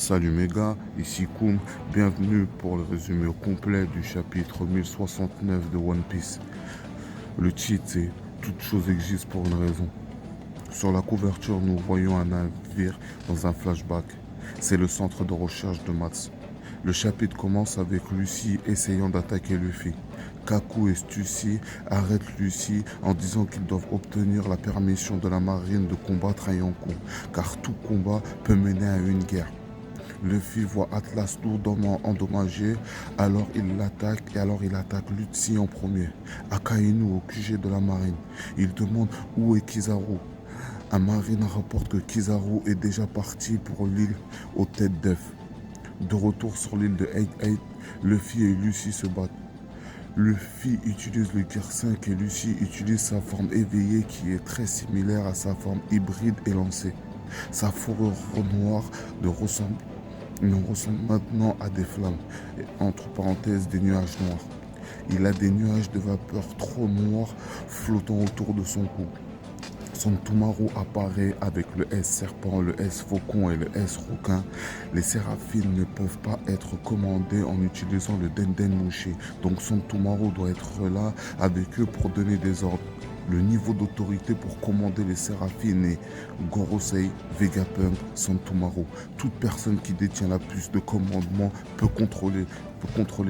Salut mes gars, ici Koum, bienvenue pour le résumé complet du chapitre 1069 de One Piece. Le titre c'est "Toute chose existe pour une raison". Sur la couverture, nous voyons un navire dans un flashback. C'est le centre de recherche de Mats. Le chapitre commence avec Luffy essayant d'attaquer Luffy. Kaku et Stussy arrêtent Luffy en disant qu'ils doivent obtenir la permission de la marine de combattre à Yonko, car tout combat peut mener à une guerre. Luffy voit Atlas lourdement endommagé, alors il attaque Luffy en premier. Akainu au QG de la marine. Il demande où est Kizaru. Un marine rapporte que Kizaru est déjà parti pour l'île aux têtes d'œuf. De retour sur l'île de 88, Luffy et Lucy se battent. Luffy utilise le Gear 5 et Lucy utilise sa forme éveillée qui est très similaire à sa forme hybride élancée. Sa fourrure noire nous ressemble maintenant à des flammes, et entre parenthèses des nuages noirs. Il a des nuages de vapeur trop noirs flottant autour de son cou. Son Santomaru apparaît avec le S-serpent, le S-faucon et le S-rouquin. Les séraphines ne peuvent pas être commandées en utilisant le Denden Mushi, donc Santomaru doit être là avec eux pour donner des ordres. Le niveau d'autorité pour commander les séraphines est Gorosei, Vegapunk, Santomaru. Toute personne qui détient la puce de commandement peut contrôler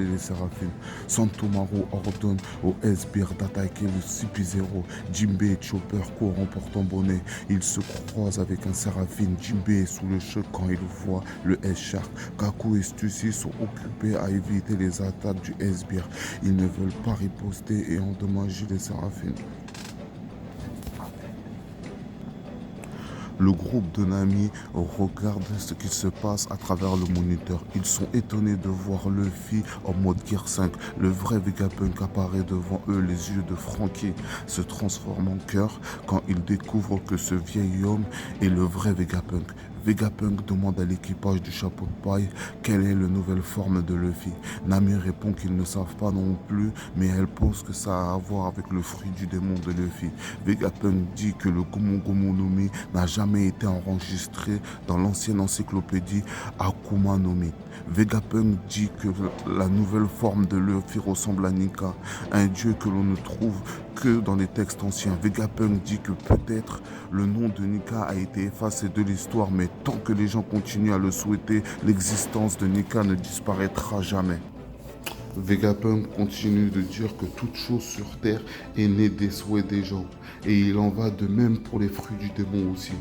les séraphines. Santomaru ordonne au S-Bear d'attaquer le CP0. Jinbe et Chopper courent en portant bonnet. Ils se croisent avec un séraphine. Jinbe est sous le choc quand il voit le S-Shark. Kaku et Stussy sont occupés à éviter les attaques du S-Bear. Ils ne veulent pas riposter et endommager les séraphines. Le groupe de Nami regarde ce qui se passe à travers le moniteur. Ils sont étonnés de voir Luffy en mode Gear 5. Le vrai Vegapunk apparaît devant eux, les yeux de Franky se transforment en cœur quand ils découvrent que ce vieil homme est le vrai Vegapunk. Vegapunk demande à l'équipage du chapeau de paille quelle est la nouvelle forme de Luffy. Nami répond qu'ils ne savent pas non plus, mais elle pense que ça a à voir avec le fruit du démon de Luffy. Vegapunk dit que le Gomu Gomu no Mi n'a jamais été enregistré dans l'ancienne encyclopédie Akuma no Mi. Vegapunk dit que la nouvelle forme de Luffy ressemble à Nika, un dieu que l'on ne trouve que dans les textes anciens. Vegapunk dit que peut-être le nom de Nika a été effacé de l'histoire, mais tant que les gens continuent à le souhaiter, l'existence de Nika ne disparaîtra jamais. Vegapunk continue de dire que toute chose sur Terre est née des souhaits des gens. Et il en va de même pour les fruits du démon aussi.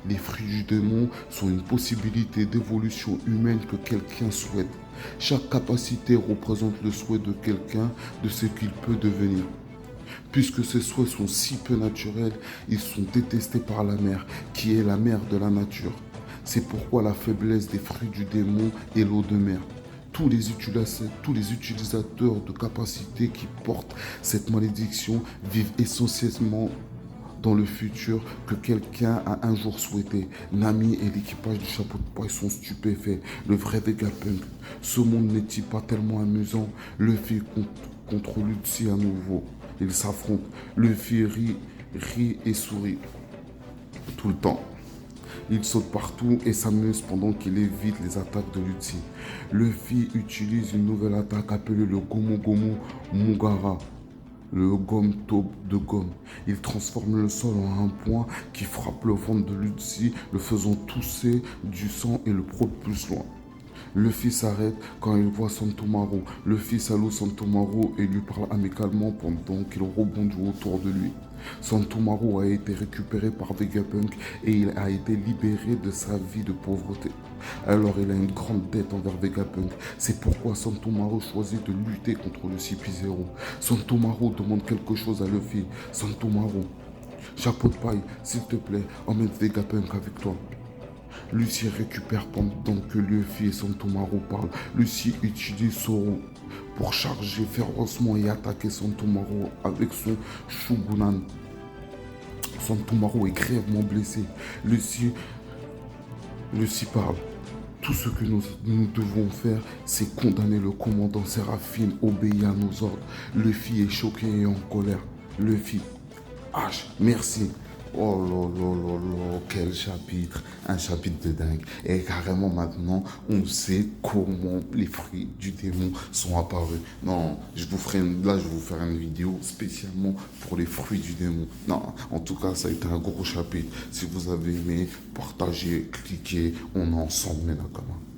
Les fruits du démon sont une possibilité d'évolution humaine que quelqu'un souhaite. Chaque capacité représente le souhait de quelqu'un de ce qu'il peut devenir. Puisque ces souhaits sont si peu naturels, ils sont détestés par la mère, qui est la mère de la nature. C'est pourquoi la faiblesse des fruits du démon est l'eau de mer. Tous les utilisateurs de capacités qui portent cette malédiction vivent essentiellement dans le futur que quelqu'un a un jour souhaité. Nami et l'équipage du chapeau de paille sont stupéfaits. Le vrai Vegapunk. Ce monde n'est-il pas tellement amusant? Luffy contre Luffy à nouveau. Ils s'affrontent. Luffy rit et sourit tout le temps. Il saute partout et s'amuse pendant qu'il évite les attaques de Luffy. Luffy utilise une nouvelle attaque appelée le Gomu Gomu Mugara, le gomme taube de gomme. Il transforme le sol en un point qui frappe le ventre de Luffy, le faisant tousser du sang et le propulse loin. Luffy s'arrête quand il voit Santomaru. Luffy salue Santomaru et lui parle amicalement pendant qu'il rebondit autour de lui. Santomaru a été récupéré par Vegapunk et il a été libéré de sa vie de pauvreté. Alors il a une grande dette envers Vegapunk. C'est pourquoi Santomaru choisit de lutter contre le CP0. Santomaru demande quelque chose à Luffy. Santomaru, chapeau de paille, s'il te plaît, emmène Vegapunk avec toi. Lucy récupère pendant que Luffy et Santomaru parlent. Lucy utilise Zoro pour charger férocement et attaquer Santomaru avec son Shogunan. Santomaru est grièvement blessé. Lucy parle. Tout ce que nous devons faire, c'est condamner le commandant Séraphine, obéir à nos ordres. Luffy est choqué et en colère. Luffy, H, merci. Oh là là là là, quel chapitre, un chapitre de dingue. Et carrément maintenant, on sait comment les fruits du démon sont apparus. Non, là, je vais vous faire une vidéo spécialement pour les fruits du démon. Non, en tout cas, ça a été un gros chapitre. Si vous avez aimé, partagez, cliquez, on est ensemble, mes nakama.